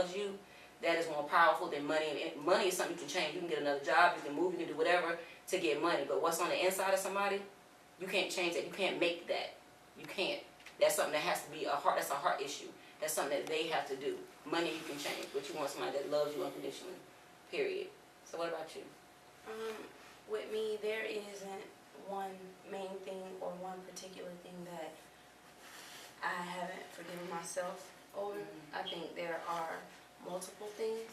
around you that is more powerful than money. And money is something you can change. You can get another job, you can move, you can do whatever to get money. But what's on the inside of somebody, you can't change that. You can't make that. You can't. That's something that has to be that's a heart issue. That's something that they have to do. Money you can change, but you want somebody that loves you unconditionally, period. So what about you? With me, there isn't one main thing or one particular thing that I haven't forgiven myself over. I think there are multiple things,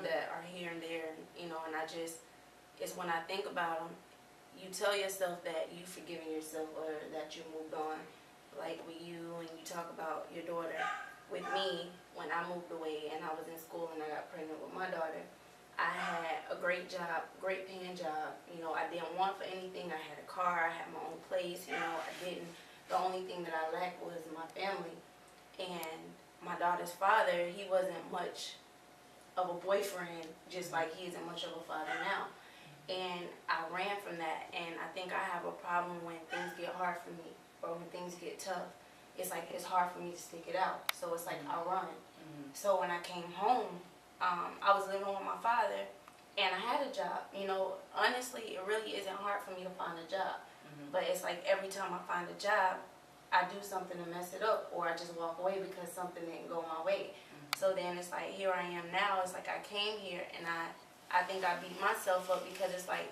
that are here and there, and it's when I think about them, you tell yourself that you've forgiven yourself or that you moved on. Like with you, and you talk about your daughter. With me, when I moved away and I was in school and I got pregnant with my daughter, I had a great job, great paying job. I didn't want for anything. I had a car, I had my own place, I didn't. The only thing that I lacked was my family. And my daughter's father, he wasn't much of a boyfriend, just like he isn't much of a father now. And I ran from that, and I think I have a problem when things get hard for me, or when things get tough. It's like it's hard for me to stick it out, so it's like I run. So when I came home, I was living with my father, and I had a job. Honestly, it really isn't hard for me to find a job. But it's like every time I find a job, I do something to mess it up, or I just walk away because something didn't go my way. So then it's like, here I am now. It's like I came here, and I think I beat myself up because it's like,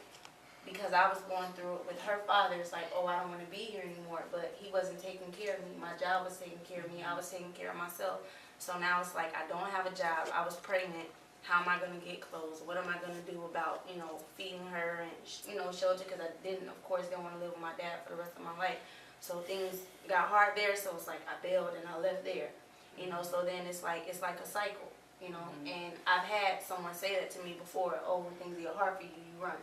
because I was going through it with her father. It's like, oh, I don't want to be here anymore. But he wasn't taking care of me. My job was taking care of me. I was taking care of myself. So now it's like I don't have a job. I was pregnant. How am I going to get clothes? What am I going to do about, feeding her and, shelter? Because I didn't want to live with my dad for the rest of my life. So things got hard there. So it's like I bailed and I left there. So then it's like a cycle, And I've had someone say that to me before. Oh, when things get hard for you, you run.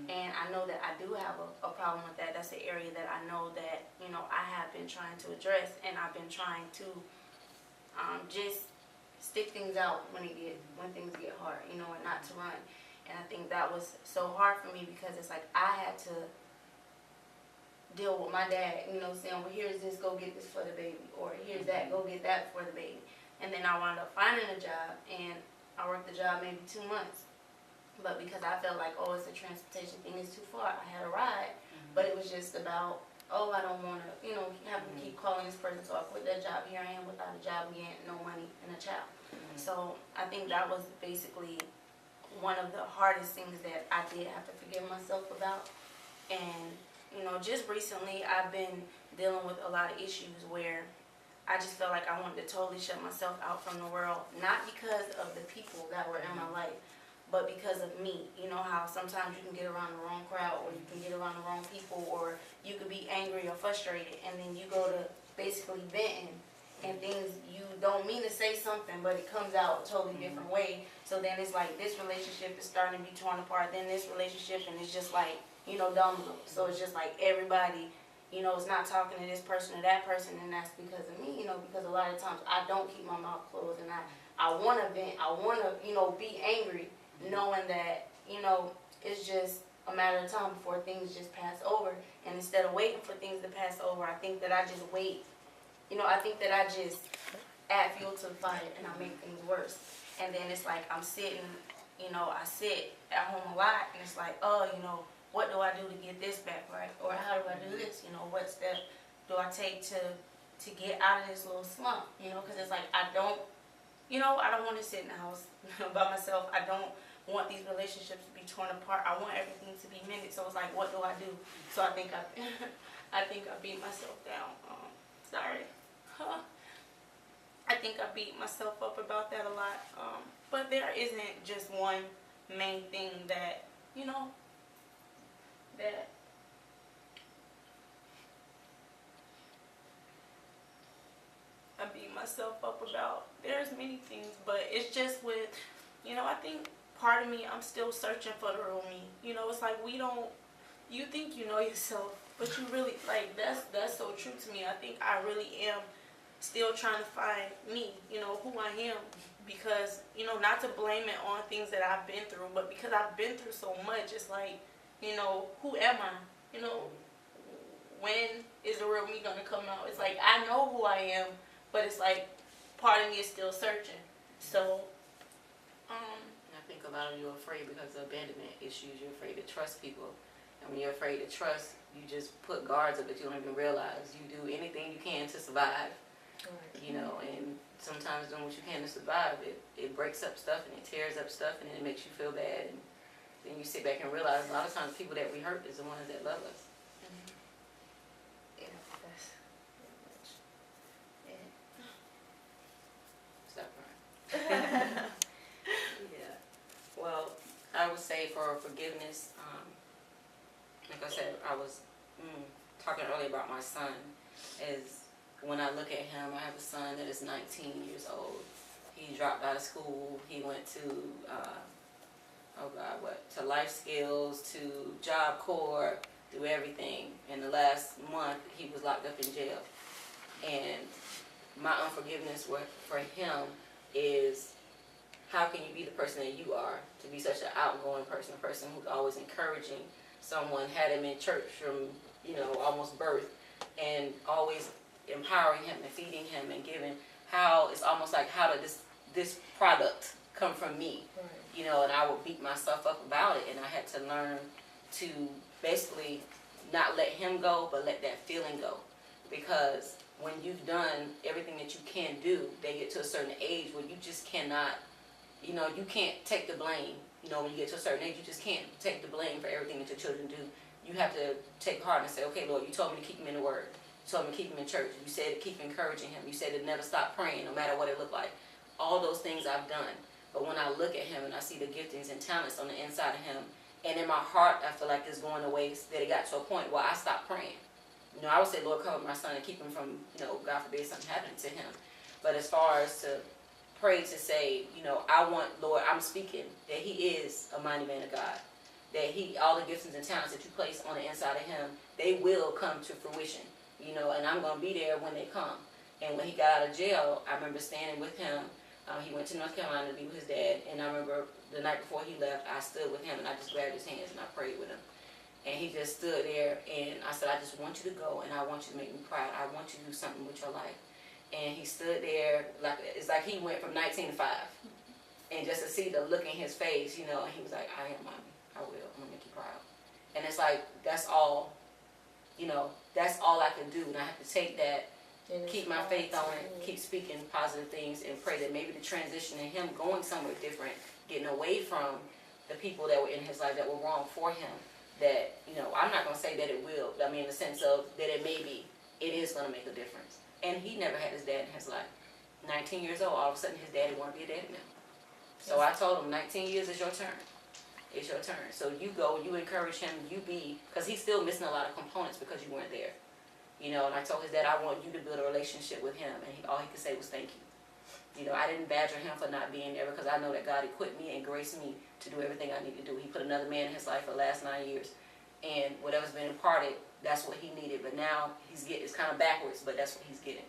And I know that I do have a problem with that. That's the area that I know that, I have been trying to address, and I've been trying to just stick things out when things get hard, and not to run. And I think that was so hard for me because it's like I had to deal with my dad, saying, well, here's this, go get this for the baby, or here's that, go get that for the baby. And then I wound up finding a job, and I worked the job maybe 2 months. But because I felt like, oh, it's a transportation thing, it's too far, I had a ride. But it was just about, oh, I don't want to, have to keep calling this person, so I quit that job. Here I am without a job again, no money, and a child. So I think that was basically one of the hardest things that I did have to forgive myself about. And, just recently I've been dealing with a lot of issues where I just felt like I wanted to totally shut myself out from the world, not because of the people that were in my life, but because of me. How sometimes you can get around the wrong crowd, or you can get around the wrong people, or you could be angry or frustrated, and then you go to basically venting, and things you don't mean to say something, but it comes out a totally different way. So then it's like this relationship is starting to be torn apart, then this relationship, and it's just like, domino. So it's just like everybody, is not talking to this person or that person, and that's because of me, because a lot of times I don't keep my mouth closed, and I want to vent, I want to, be angry, knowing that, it's just a matter of time before things just pass over. And instead of waiting for things to pass over, I think that I just wait. I think that I just add fuel to the fire, and I make things worse. And then it's like I'm sitting, I sit at home a lot, and it's like, oh, what do I do to get this back right? Or how do I do this? What step do I take to get out of this little slump? Because it's like I don't want to sit in the house by myself. I don't want these relationships to be torn apart. I want everything to be mended. So it's like, what do I do? So I think I beat myself down. Sorry. I think I beat myself up about that a lot. But there isn't just one main thing that, that I beat myself up about. There's many things, but it's just with, I think part of me, I'm still searching for the real me. It's like you think you know yourself, but you really, like, that's so true to me. I think I really am still trying to find me, who I am, because, not to blame it on things that I've been through, but because I've been through so much, it's like, who am I? When is the real me gonna come out? It's like, I know who I am, but it's like, part of me is still searching. So, a lot of you are afraid because of abandonment issues. You're afraid to trust people. And when you're afraid to trust, you just put guards up that you don't even realize. You do anything you can to survive. Right. You know, and sometimes doing what you can to survive, it breaks up stuff and it tears up stuff and it makes you feel bad. And then you sit back and realize a lot of times people that we hurt is the ones that love us. Yeah, that's pretty much it. Stop crying. Yeah. Well, I would say for forgiveness, like I said, I was talking earlier about my son, is when I look at him, I have a son that is 19 years old. He dropped out of school. He went to, to life skills, to Job Corps, do everything. In the last month, he was locked up in jail. And my unforgiveness for him is, how can you be the person that you are, to be such an outgoing person, a person who's always encouraging someone, had him in church from, almost birth, and always empowering him and feeding him and giving, how it's almost like, how did this product come from me? Right. And I would beat myself up about it, and I had to learn to basically not let him go, but let that feeling go. Because when you've done everything that you can do, they get to a certain age where you just cannot, you can't take the blame. When you get to a certain age, you just can't take the blame for everything that your children do. You have to take heart and say, okay, Lord, you told me to keep him in the Word. You told me to keep him in church. You said to keep encouraging him. You said to never stop praying, no matter what it looked like. All those things I've done. But when I look at him and I see the giftings and talents on the inside of him, and in my heart, I feel like it's going to waste, that it got to a point where I stopped praying. I would say, Lord, cover my son and keep him from, God forbid something happening to him. But as far as to pray, to say, I want, Lord, I'm speaking that he is a mighty man of God. That all the giftings and talents that you place on the inside of him, they will come to fruition. And I'm going to be there when they come. And when he got out of jail, I remember standing with him. He went to North Carolina to be with his dad. And I remember the night before he left, I stood with him and I just grabbed his hands and I prayed with him. And he just stood there and I said, I just want you to go and I want you to make me proud. I want you to do something with your life. And he stood there, it's like he went from 19 to 5. And just to see the look in his face, and he was like, I am, Mommy. I will. I'm going to make you proud. And it's like, that's all, that's all I can do. And I have to take that, keep my faith on it, keep speaking positive things, and pray that maybe the transition in him going somewhere different, getting away from the people that were in his life that were wrong for him, that, I'm not going to say that it will, but I mean in the sense of that it is going to make a difference. And he never had his dad in his life. 19 years old, all of a sudden his daddy want to be a daddy now. So I told him, 19 years is your turn. It's your turn. So you go, you encourage him, because he's still missing a lot of components because you weren't there. And I told his dad, I want you to build a relationship with him. And all he could say was thank you. I didn't badger him for not being there because I know that God equipped me and graced me to do everything I need to do. He put another man in his life for the last 9 years. And whatever's been imparted, that's what he needed. But now it's kind of backwards, but that's what he's getting.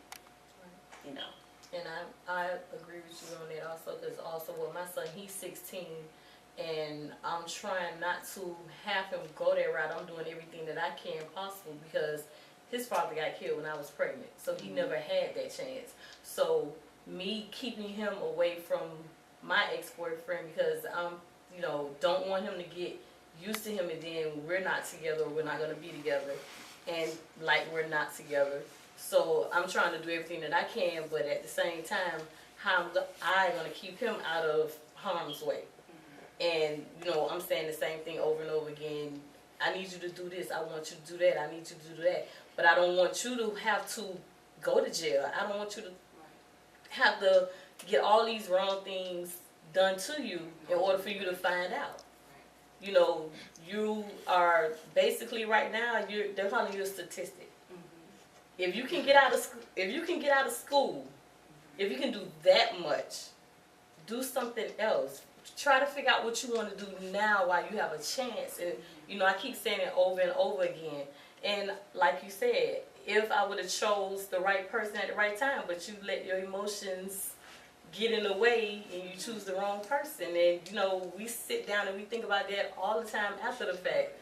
Right. And I agree with you on that also, because also with my son, he's 16, and I'm trying not to have him go that route. I'm doing everything that I can possible because his father got killed when I was pregnant, so he never had that chance. So me keeping him away from my ex-boyfriend because I'm, don't want him to get used to him and then we're not together, or we're not going to be together, and like we're not together. So I'm trying to do everything that I can, but at the same time, how am I going to keep him out of harm's way? And, I'm saying the same thing over and over again. I need you to do this. I want you to do that. I need you to do that. But I don't want you to have to go to jail. I don't want you to have to get all these wrong things done to you in order for you to find out. You are basically right now, they're calling you a statistic. If you can get out of school, if you can do that much, do something else. Try to figure out what you want to do now while you have a chance. And I keep saying it over and over again. And like you said, if I would have chose the right person at the right time, but you let your emotions get in the way and you choose the wrong person, and we sit down and we think about that all the time after the fact.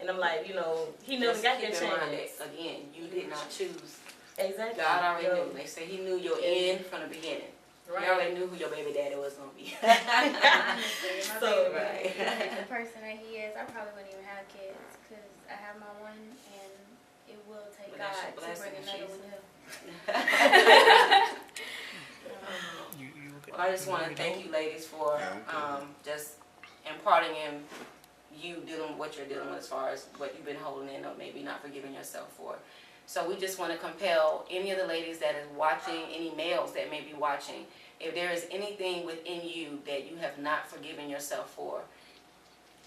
And I'm like, he never got that chance. Again, you did not choose. Exactly. God already knew. They say he knew your end from the beginning. Right. He already knew who your baby daddy was going to be. Honestly, my So, baby right. is the person that he is. I probably wouldn't even have kids because I have my one, and it will take But that's God your to bring blessing, another Jesus. one here. Well, I just want to thank you ladies for Yeah, okay. just imparting in you dealing with what you're dealing with as far as what you've been holding in or maybe not forgiving yourself for. So we just want to compel any of the ladies that is watching, any males that may be watching, if there is anything within you that you have not forgiven yourself for,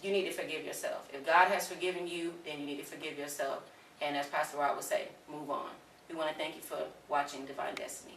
you need to forgive yourself. If God has forgiven you, then you need to forgive yourself. And as Pastor Rod would say, move on. We want to thank you for watching Divine Destiny.